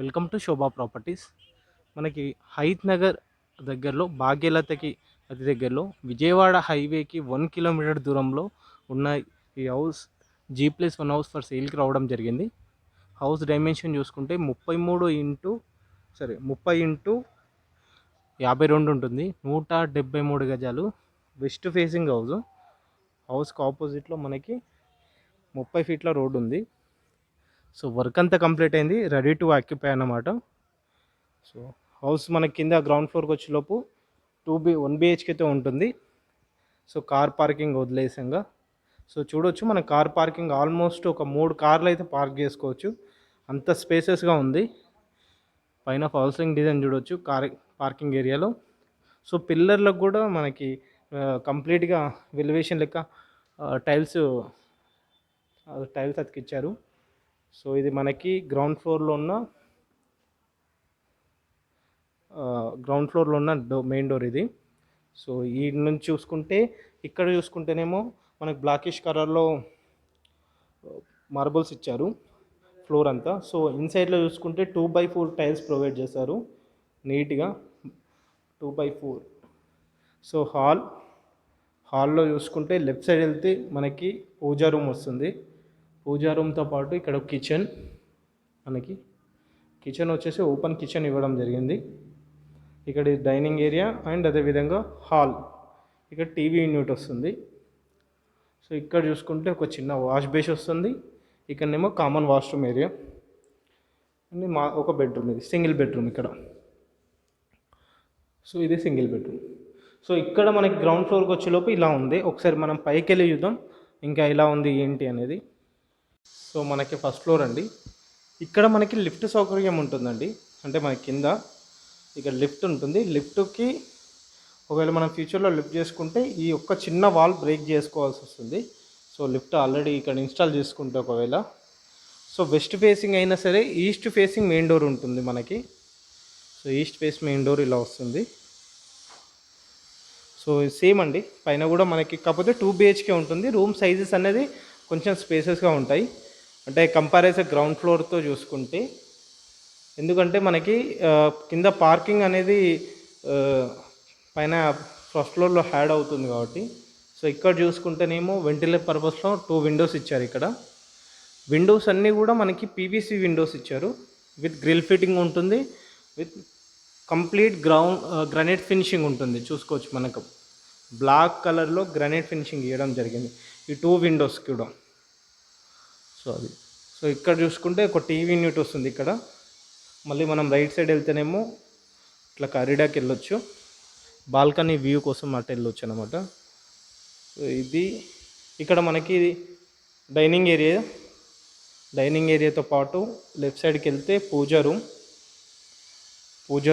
Welcome to Shobha properties. మనకి హైత్ నగర్ దగ్గరలో భాగ్యలతకి అతి దగ్గరలో విజయవాడ హైవేకి 1 కిలోమీటర్ దూరంలో ఉన్న ఈ హౌస్ G+1 హౌస్ ఫర్ సేల్కి రావడం జరిగింది. హౌస్ డైమెన్షన్ చూసుకుంటే 30x52 ఉంటుంది. 173 గజాలు. West facing house. హౌస్కి ఆపోజిట్లో మనకి 30 ఫీట్ల రోడ్ ఉంది. సో వర్క్ అంతా కంప్లీట్ అయింది, రెడీ టు ఆక్యుపై అన్నమాట. సో హౌస్ మనకి కింద గ్రౌండ్ ఫ్లోర్కి వచ్చేలోపు 1 BHKతో ఉంటుంది. సో కార్ పార్కింగ్ వదిలేసంగా. సో చూడొచ్చు, మన కార్ పార్కింగ్ ఆల్మోస్ట్ ఒక 3 కార్లు అయితే పార్క్ చేసుకోవచ్చు, అంత స్పేసెస్గా ఉంది. పైన ఫాల్ సీలింగ్ డిజైన్ చూడొచ్చు పార్కింగ్ ఏరియాలో. సో పిల్లర్లకు కూడా మనకి కంప్లీట్గా వెలివేషన్ లెక్క టైల్స్ అతికిచ్చారు. సో ఇది మనకి గ్రౌండ్ ఫ్లోర్లో ఉన్న మెయిన్ డోర్ ఇది. సో ఈ నుంచి చూసుకుంటే, ఇక్కడ చూసుకుంటేనేమో మనకి బ్లాకిష్ కలర్లో మార్బుల్స్ ఇచ్చారు ఫ్లోర్ అంతా. సో ఇన్సైడ్లో చూసుకుంటే 2x4 టైల్స్ ప్రొవైడ్ చేశారు నీట్గా, 2x4. సో హాల్లో చూసుకుంటే లెఫ్ట్ సైడ్ వెళ్తే మనకి పూజా రూమ్ వస్తుంది. పూజా రూమ్తో పాటు ఇక్కడ మనకి కిచెన్ వచ్చేసి ఓపెన్ కిచెన్ ఇవ్వడం జరిగింది. ఇక్కడ డైనింగ్ ఏరియా అండ్ అదేవిధంగా హాల్. ఇక్కడ టీవీ యూనిట్ వస్తుంది. సో ఇక్కడ చూసుకుంటే ఒక చిన్న వాష్ బేస్ వస్తుంది. ఇక్కడనేమో కామన్ వాష్రూమ్ ఏరియా అండ్ ఒక బెడ్రూమ్. ఇది సింగిల్ బెడ్రూమ్ ఇక్కడ. సో ఇది సింగిల్ బెడ్రూమ్. సో ఇక్కడ మనకి గ్రౌండ్ ఫ్లోర్కి వచ్చేలోపు ఇలా ఉంది. ఒకసారి మనం పైకి వెళ్ళి చూద్దాం ఇంకా ఎలా ఉంది ఏంటి అనేది. సో మనకి ఫస్ట్ ఫ్లోర్ అండి. ఇక్కడ మనకి లిఫ్ట్ సౌకర్యం ఉంటుందండి. అంటే మనకి కింద ఇక్కడ లిఫ్ట్ ఉంటుంది. లిఫ్ట్కి ఒకవేళ మనం ఫ్యూచర్లో లిఫ్ట్ చేసుకుంటే ఈ ఒక్క చిన్న వాల్ బ్రేక్ చేసుకోవాల్సి వస్తుంది. సో లిఫ్ట్ ఆల్రెడీ ఇక్కడ ఇన్స్టాల్ చేసుకుంటే ఒకవేళ. సో వెస్ట్ ఫేసింగ్ అయినా సరే ఈస్ట్ ఫేసింగ్ మెయిన్ డోర్ ఉంటుంది మనకి. So east face main door ఇలా వస్తుంది. సో సేమ్ అండి, పైన కూడా మనకి కాకపోతే 2 BHK ఉంటుంది. రూమ్ సైజెస్ అనేది కొంచెం స్పేసెస్గా ఉంటాయి, అంటే కంపారిజన్ గ్రౌండ్ ఫ్లోర్తో చూసుకుంటే. ఎందుకంటే మనకి కింద పార్కింగ్ అనేది పైన ఫస్ట్ ఫ్లోర్లో యాడ్ అవుతుంది కాబట్టి. సో ఇక్కడ చూసుకుంటేనేమో వెంటిలేషన్ పర్పస్లో 2 విండోస్ ఇచ్చారు. ఇక్కడ విండోస్ అన్నీ కూడా మనకి PVC విండోస్ ఇచ్చారు. విత్ గ్రిల్ ఫిట్టింగ్ ఉంటుంది, విత్ కంప్లీట్ గ్రానైట్ ఫినిషింగ్ ఉంటుంది. చూసుకోవచ్చు, మనకు బ్లాక్ కలర్లో గ్రానైట్ ఫినిషింగ్ ఇవ్వడం జరిగింది ఈ 2 విండోస్ కూడా. సో ఇక్కడ చూసుకుంటే ఒక టీవీ యూనిట్ వస్తుంది ఇక్కడ. మళ్ళీ మనం రైట్ సైడ్ వెళ్తేనేమో ఇట్లా కారిడార్కి వెళ్ళొచ్చు, బాల్కనీ వ్యూ కోసం అటు వెళ్ళొచ్చు అనమాట. సో ఇది ఇక్కడ మనకి డైనింగ్ ఏరియాతో పాటు లెఫ్ట్ సైడ్కి వెళ్తే పూజా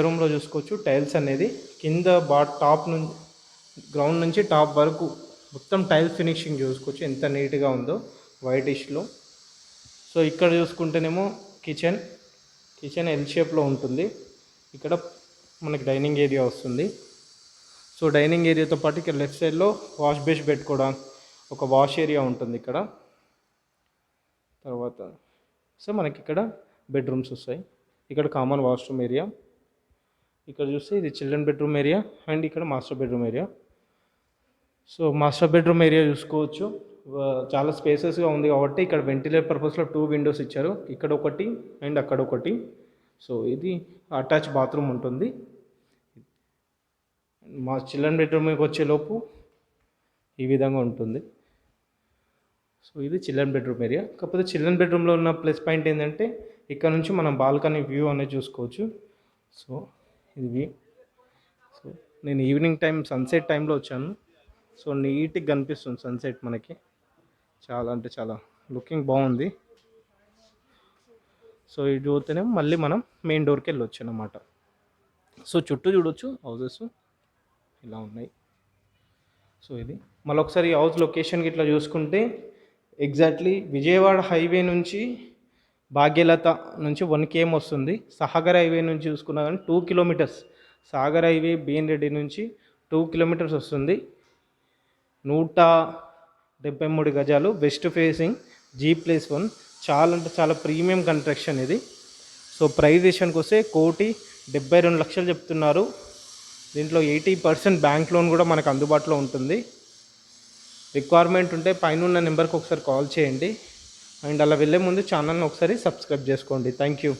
రూమ్లో చూసుకోవచ్చు. టైల్స్ అనేది కింద టాప్ నుంచి గ్రౌండ్ నుంచి టాప్ వరకు మొత్తం టైల్స్ ఫినిషింగ్ చూసుకోవచ్చు ఎంత నీట్గా ఉందో వైటిష్లో. సో ఇక్కడ చూసుకుంటేనేమో కిచెన్ ఎల్ షేప్లో ఉంటుంది. ఇక్కడ మనకి డైనింగ్ ఏరియా వస్తుంది. సో డైనింగ్ ఏరియాతో పాటు ఇక్కడ లెఫ్ట్ సైడ్లో వాష్ బేస్ పెట్టుకోవడానికి ఒక వాష్ ఏరియా ఉంటుంది ఇక్కడ. తర్వాత సో మనకి ఇక్కడ బెడ్రూమ్స్ వస్తాయి. ఇక్కడ కామన్ వాష్రూమ్ ఏరియా. ఇక్కడ చూస్తే ఇది చిల్డ్రన్ బెడ్రూమ్ ఏరియా అండ్ ఇక్కడ master bedroom area. So master bedroom area చూసుకోవచ్చు, చాలా స్పేసెస్గా ఉంది కాబట్టి ఇక్కడ వెంటిలేషన్ పర్పస్లో 2 విండోస్ ఇచ్చారు, ఇక్కడ ఒకటి అండ్ అక్కడ ఒకటి. సో ఇది అటాచ్ బాత్రూమ్ ఉంటుంది. మా చిల్డ్రన్ బెడ్రూమ్కి వచ్చేలోపు ఈ విధంగా ఉంటుంది. సో ఇది చిల్డ్రన్ బెడ్రూమ్ ఏరియా. కాకపోతే చిల్డ్రన్ బెడ్రూమ్లో ఉన్న ప్లస్ పాయింట్ ఏంటంటే ఇక్కడ నుంచి మనం బాల్కనీ వ్యూ అనేది చూసుకోవచ్చు. సో ఇది వ్యూ. సో నేను ఈవినింగ్ టైం సన్సెట్ టైంలో వచ్చాను. సో నీట్గా కనిపిస్తుంది సన్సెట్ మనకి, చాలా అంటే చాలా లుకింగ్ బాగుంది. సో ఇది చూస్తేనే మళ్ళీ మనం మెయిన్ డోర్కి వెళ్ళొచ్చు అన్నమాట. సో చుట్టూ చూడొచ్చు హౌసెస్ ఇలా ఉన్నాయి. సో ఇది మళ్ళీ ఒకసారి హౌస్ లొకేషన్కి ఇట్లా చూసుకుంటే ఎగ్జాక్ట్లీ విజయవాడ హైవే నుంచి భాగ్యలత నుంచి 1 km వస్తుంది. సాగర్ హైవే నుంచి చూసుకున్నా కానీ 2 kilometers. Sagar highway B N Reddy నుంచి 2 kilometers వస్తుంది. 173 గజాలు, వెస్ట్ ఫేసింగ్, G+1. చాలా అంటే చాలా ప్రీమియం కన్స్ట్రక్షన్ ఇది. సో ప్రైస్ విషయానికి వస్తే 1,72,00,000 చెప్తున్నారు. దీంట్లో 80% బ్యాంక్ లోన్ కూడా మనకు అందుబాటులో ఉంటుంది. రిక్వైర్మెంట్ ఉంటే పైన ఉన్న నెంబర్కి ఒకసారి కాల్ చేయండి. అండ్ అలా వెళ్ళే ముందు ఛానల్ని ఒకసారి సబ్స్క్రైబ్ చేసుకోండి. Thank you.